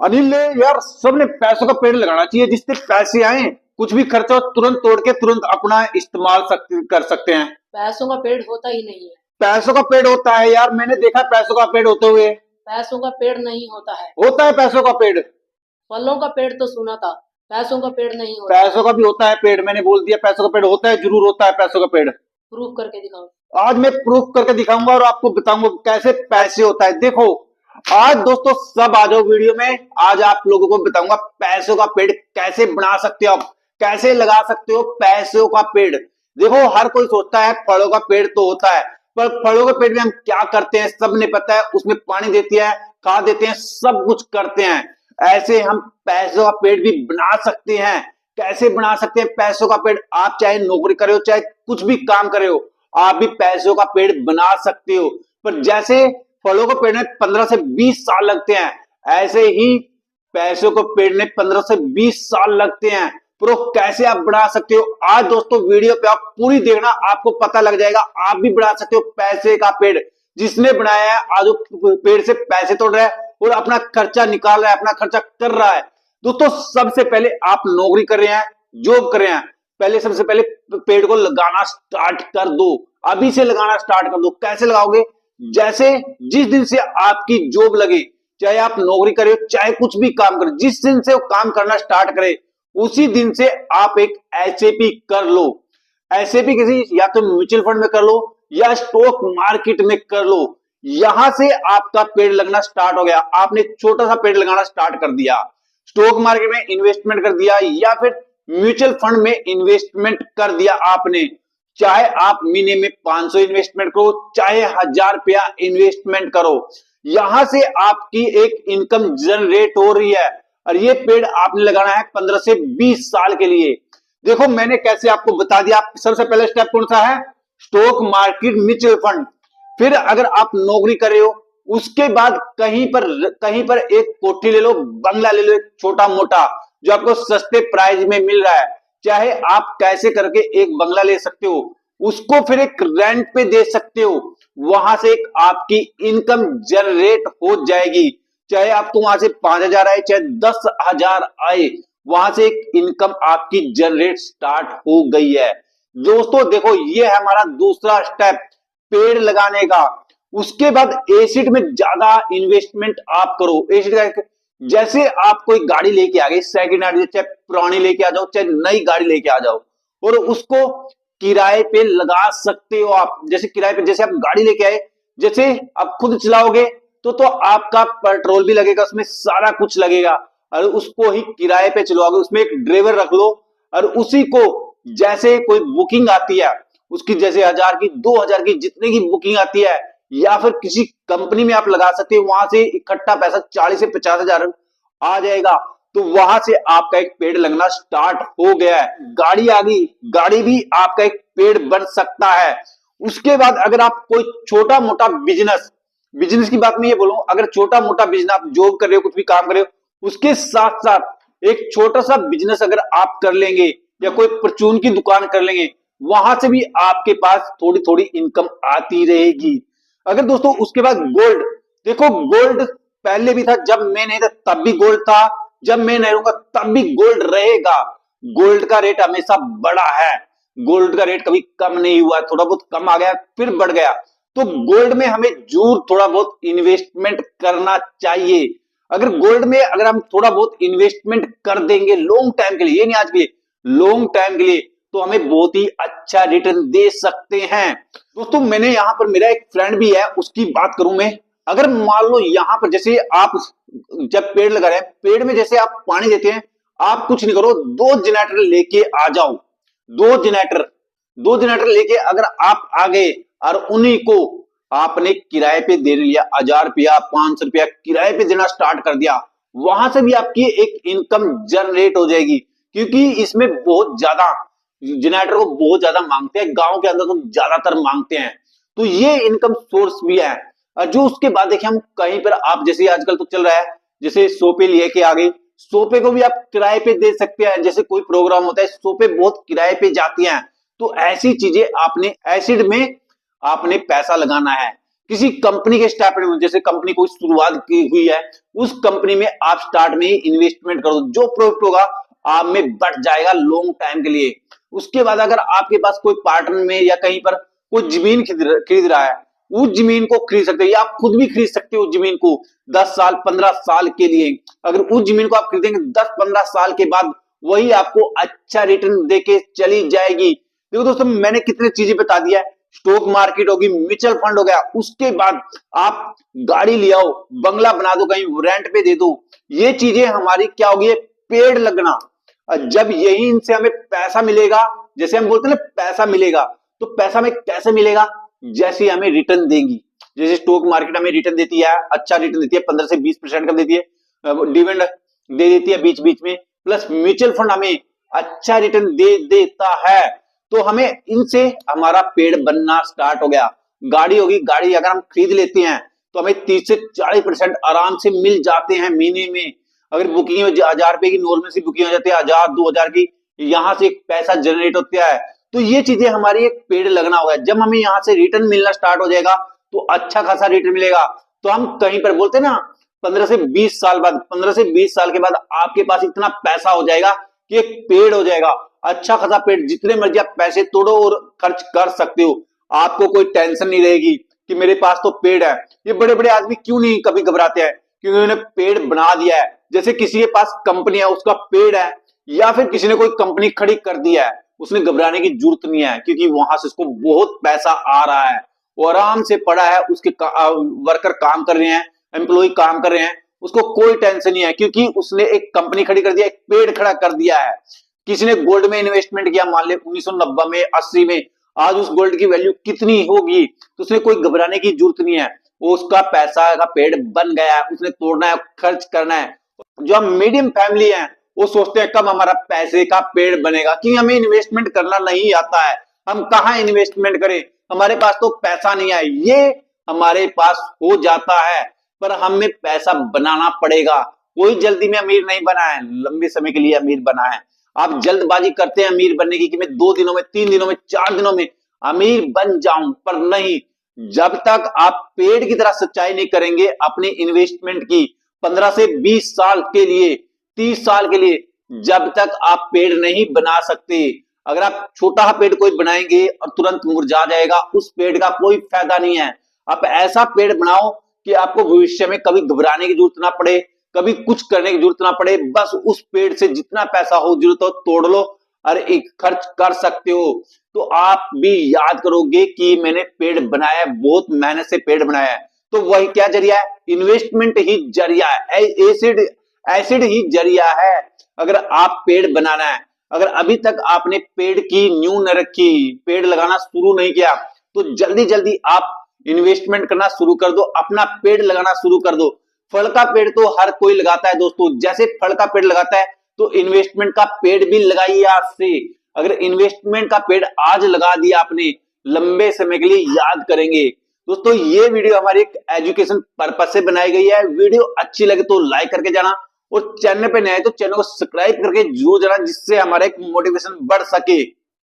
अनिल ने यार सबने पैसों का पेड़ लगाना चाहिए जिससे पैसे आए, कुछ भी खर्चा हो तुरंत तोड़ के तुरंत अपना इस्तेमाल कर सकते हैं। पैसों का पेड़ होता ही नहीं है। पैसों का पेड़ होता है यार, मैंने देखा पैसों का पेड़ होते हुए। पैसों का पेड़ नहीं होता है। होता है पैसों का पेड़। फलों का पेड़ तो सुना था, पैसों का पेड़ नहीं होता। पैसों का भी होता है पेड़, मैंने बोल दिया पैसों का पेड़ होता है, जरूर होता है पैसों का पेड़। प्रूफ करके दिखाओ। आज मैं प्रूफ करके दिखाऊंगा और आपको बताऊंगा कैसे पैसे होता है। देखो आज दोस्तों सब आ जाओ वीडियो में। आज आप लोगों को बताऊंगा पैसों का पेड़ कैसे बना सकते हो, आप कैसे लगा सकते हो पैसों का पेड़। देखो हर कोई सोचता है फलों का पेड़ तो होता है, पर फलों के पेड़ में हम क्या करते हैं सबने पता है, उसमें पानी देते हैं, खाद देते हैं, सब कुछ करते हैं। ऐसे हम पैसों का पेड़ भी बना सकते हैं। कैसे बना सकते हैं पैसों का पेड़? आप चाहे नौकरी करे हो चाहे कुछ भी काम करे हो, आप भी पैसों का पेड़ बना सकते हो। पर जैसे फलों को पेड़ में 15 से 20 साल लगते हैं, ऐसे ही पैसों को पेड़ में 15 से 20 साल लगते हैं। प्रो कैसे आप बढ़ा सकते हो, आज दोस्तों वीडियो पे आप पूरी देखना, आपको पता लग जाएगा। आप भी बढ़ा सकते हो पैसे का पेड़। जिसने बनाया है आज वो पेड़ से पैसे तोड़ रहा है और अपना खर्चा निकाल रहा है, अपना खर्चा कर रहा है। दोस्तों सबसे पहले आप नौकरी कर रहे हैं, जॉब कर रहे हैं, पहले सबसे पहले पेड़ को लगाना स्टार्ट कर दो। अभी से लगाना स्टार्ट कर दो। कैसे लगाओगे? जैसे जिस दिन से आपकी जॉब लगे, चाहे आप नौकरी करें चाहे कुछ भी काम करें, जिस दिन से वो काम करना स्टार्ट करे उसी दिन से आप एक एसआईपी कर लो। एसआईपी किसी या तो म्यूचुअल फंड में कर लो या स्टॉक मार्केट में कर लो। यहां से आपका पेड़ लगना स्टार्ट हो गया, आपने छोटा सा पेड़ लगाना स्टार्ट कर दिया। स्टॉक मार्केट में इन्वेस्टमेंट कर दिया या फिर म्यूचुअल फंड में इन्वेस्टमेंट कर दिया आपने। चाहे आप महीने में 500 इन्वेस्टमेंट करो चाहे 1000 रुपया इन्वेस्टमेंट करो, यहां से आपकी एक इनकम जनरेट हो रही है। और ये पेड़ आपने लगाना है 15 से 20 साल के लिए। देखो मैंने कैसे आपको बता दिया। आप सबसे पहले स्टेप कौन सा है? Stock market mutual fund. फिर अगर आप नौकरी कर रहे हो उसके बाद कहीं पर एक कोठी ले लो, बंगला ले लो, एक छोटा मोटा जो आपको सस्ते प्राइस में मिल रहा है। चाहे आप कैसे करके एक बंगला ले सकते हो, उसको फिर एक रेंट पे दे सकते हो, वहां से एक आपकी इनकम जनरेट हो जाएगी। चाहे आपको वहां से 5,000 आए चाहे 10,000 आए, वहां से एक इनकम आपकी जनरेट स्टार्ट हो गई है। दोस्तों देखो ये है हमारा दूसरा स्टेप पेड़ लगाने का। उसके बाद एसिड में ज्यादा इन्वेस्टमेंट आप करो। एसिड का जैसे आप कोई गाड़ी लेके आ गए सेकंड हैंड, चाहे पुरानी लेके आ जाओ चाहे नई गाड़ी लेके आ जाओ और उसको किराए पे लगा सकते हो आप। जैसे किराए पे, जैसे आप गाड़ी लेके आए, जैसे आप खुद चलाओगे तो आपका पेट्रोल भी लगेगा, उसमें सारा कुछ लगेगा, और उसको ही किराए पे चलवाओगे। उसमें एक ड्राइवर रख लो और उसी को जैसे कोई बुकिंग आती है उसकी, जैसे 1000 की 2000 की जितने की बुकिंग आती है, या फिर किसी कंपनी में आप लगा सकते हो, वहां से इकट्ठा पैसा 40 से 50,000 आ जाएगा। तो वहां से आपका एक पेड़ लगना स्टार्ट हो गया है। गाड़ी आ गई, गाड़ी भी आपका एक पेड़ बन सकता है। उसके बाद अगर आप कोई छोटा मोटा बिजनेस की बात मैं ये बोलूं, अगर छोटा मोटा बिजनेस आप जॉब कर रहे हो कुछ भी काम कर रहे हो उसके साथ साथ एक छोटा सा बिजनेस अगर आप कर लेंगे या कोई परचून की दुकान कर लेंगे, वहां से भी आपके पास थोड़ी थोड़ी इनकम आती रहेगी। अगर दोस्तों उसके बाद गोल्ड, देखो गोल्ड पहले भी था, जब मैं नहीं था तब भी गोल्ड था, जब मैं नहीं रहूंगा तब भी गोल्ड रहेगा। गोल्ड का रेट हमेशा बढ़ा है, गोल्ड का रेट कभी कम नहीं हुआ, थोड़ा बहुत कम आ गया फिर बढ़ गया। तो गोल्ड में हमें जरूर थोड़ा बहुत इन्वेस्टमेंट करना चाहिए। अगर गोल्ड में अगर हम थोड़ा बहुत इन्वेस्टमेंट कर देंगे लॉन्ग टाइम के लिए, ये नहीं आज के लिए, लॉन्ग टाइम के लिए, तो हमें बहुत ही अच्छा रिटर्न दे सकते हैं। दोस्तों मैंने यहाँ पर, मेरा एक फ्रेंड भी है उसकी बात करूं मैं, अगर मान लो यहाँ पर जैसे आप जब पेड़ लगा रहे हैं, पेड़ में जैसे आप पानी देते हैं, आप कुछ नहीं करो, 2 जनरेटर लेके आ जाओ। 2 जनरेटर लेके अगर आप आ गए और उन्हीं को आपने किराए पे दे लिया, 1000 रुपया 500 रुपया किराए पे देना स्टार्ट कर दिया, वहां से भी आपकी एक इनकम जनरेट हो जाएगी। क्योंकि इसमें बहुत ज्यादा जनरेटर को बहुत ज्यादा मांगते हैं, गांव के अंदर तो ज्यादातर मांगते हैं, तो ये इनकम सोर्स भी है। और जो उसके बाद देखिए हम कहीं पर, आप जैसे आजकल तो चल रहा है जैसे सोफे लेके आ गए, सोफे को भी आप किराए पे दे सकते हैं। जैसे कोई प्रोग्राम होता है सोफे बहुत किराए पे जाती हैं, तो ऐसी चीजें आपने एसिड में आपने पैसा लगाना है। किसी कंपनी के स्टार्ट में, जैसे कंपनी कोई शुरुआत की हुई है, उस कंपनी में आप स्टार्ट में ही इन्वेस्टमेंट कर दो, जो प्रॉफिट होगा आप में बढ़ जाएगा लॉन्ग टाइम के लिए। उसके बाद अगर आपके पास कोई पार्टनर में या कहीं पर कोई जमीन खरीद रहा है, उस जमीन को खरीद सकते हैं या आप खुद भी खरीद सकते हो उस जमीन को 10 साल 15 साल के लिए। अगर उस जमीन को आप खरीदेंगे 10-15 साल के बाद वही आपको अच्छा रिटर्न देके चली जाएगी। देखो दोस्तों, मैंने कितने चीजें बता दिया है, स्टॉक मार्केट होगी, म्यूचुअल फंड हो गया, उसके बाद आप गाड़ी ले आओ, बंगला बना दो, कहीं रेंट पे दे दो, ये चीजें हमारी क्या होगी, पेड़ लगना। जब यही इनसे हमें पैसा मिलेगा, जैसे हम बोलते हैं ना पैसा मिलेगा, तो पैसा हमें कैसे मिलेगा, जैसे हमें रिटर्न देंगी। जैसे स्टॉक मार्केट हमें रिटर्न देती है, अच्छा रिटर्न देती है, 15 से 20% का देती है, डिविडेंड दे देती है बीच बीच में, प्लस म्यूचुअल फंड हमें अच्छा रिटर्न दे देता है, तो हमें इनसे हमारा पेड़ बनना स्टार्ट हो गया। गाड़ी होगी, गाड़ी अगर हम खरीद लेते हैं तो हमें 30 से 40% आराम से मिल जाते हैं महीने में। अगर बुकिंग 1000 रुपए की नॉर्मल सी बुकिंग हो जाती है, 1000-2000 की, यहाँ से पैसा जनरेट होता है। तो ये चीजें हमारी एक पेड़ लगना होगा। जब हमें यहाँ से रिटर्न मिलना स्टार्ट हो जाएगा तो अच्छा खासा रिटर्न मिलेगा, तो हम कहीं पर बोलते हैं ना 15 से 20 साल बाद, 15 से 20 साल के बाद आपके पास इतना पैसा हो जाएगा कि एक पेड़ हो जाएगा, अच्छा खासा पेड़, जितने मर्जी आप पैसे तोड़ो और खर्च कर सकते हो। आपको कोई टेंशन नहीं रहेगी कि मेरे पास तो पेड़ है। ये बड़े बड़े आदमी क्यों नहीं कभी घबराते हैं, क्योंकि उन्होंने पेड़ बना दिया है। जैसे किसी के पास कंपनी है, उसका पेड़ है, या फिर किसी ने कोई कंपनी खड़ी कर दिया है, उसने घबराने की जरूरत नहीं है, क्योंकि वहां से उसको बहुत पैसा आ रहा है, वो आराम से पड़ा है, उसके वर्कर काम कर रहे हैं, एम्प्लॉय काम कर रहे हैं, उसको कोई टेंशन नहीं है, क्योंकि उसने एक कंपनी खड़ी कर दिया, एक पेड़ खड़ा कर दिया है। किसी ने गोल्ड में इन्वेस्टमेंट किया, मान ले 1990 में, 80 में, आज उस गोल्ड की वैल्यू कितनी होगी, तो उसने कोई घबराने की जरूरत नहीं है, वो उसका पैसा का पेड़ बन गया है, उसने तोड़ना है, खर्च करना है। जो हम मीडियम फैमिली है, वो सोचते हैं कब हमारा पैसे का पेड़ बनेगा, कि हमें इन्वेस्टमेंट करना नहीं आता है, हम कहाँ इन्वेस्टमेंट करें, हमारे पास तो पैसा नहीं है। ये हमारे पास हो जाता है, पर हमें पैसा बनाना पड़ेगा। कोई जल्दी में अमीर नहीं बना है, लंबे समय के लिए अमीर बना है। आप जल्दबाजी करते हैं अमीर बनने की, कि मैं 2 दिनों में, 3 दिनों में, 4 दिनों में अमीर बन जाऊं, पर नहीं। जब तक आप पेड़ की तरह सच्चाई नहीं करेंगे अपनी इन्वेस्टमेंट की, 15 से 20 साल के लिए, 30 साल के लिए, जब तक आप पेड़ नहीं बना सकते। अगर आप छोटा पेड़ कोई बनाएंगे और तुरंत मुरझा जाएगा, उस पेड़ का कोई फायदा नहीं है। आप ऐसा पेड़ बनाओ कि आपको भविष्य में कभी घबराने की जरूरत ना पड़े, कभी कुछ करने की जरूरत ना पड़े, बस उस पेड़ से जितना पैसा हो, जरूरत हो तोड़ लो और एक खर्च कर सकते हो। तो आप भी याद करोगे कि मैंने पेड़ बनाया है, बहुत मेहनत से पेड़ बनाया है। तो वही क्या जरिया है, इन्वेस्टमेंट ही जरिया है, एसिड ही जरिया है। अगर आप पेड़ बनाना है, अगर अभी तक आपने पेड़ की नींव न रखी, पेड़ लगाना शुरू नहीं किया, तो जल्दी जल्दी आप इन्वेस्टमेंट करना शुरू कर दो, अपना पेड़ लगाना शुरू कर दो। फल का पेड़ तो हर कोई लगाता है दोस्तों, जैसे फल का पेड़ लगाता है तो इन्वेस्टमेंट का पेड़ भी लगाइए आज से। अगर इन्वेस्टमेंट का पेड़ आज लगा दिया आपने, लंबे समय के लिए याद करेंगे। दोस्तों, ये वीडियो हमारी एक एजुकेशन पर्पज से बनाई गई है। वीडियो अच्छी लगे तो लाइक करके जाना, और चैनल पे नए तो चैनल को सब्सक्राइब करके जरूर जाना, जिससे हमारा एक मोटिवेशन बढ़ सके।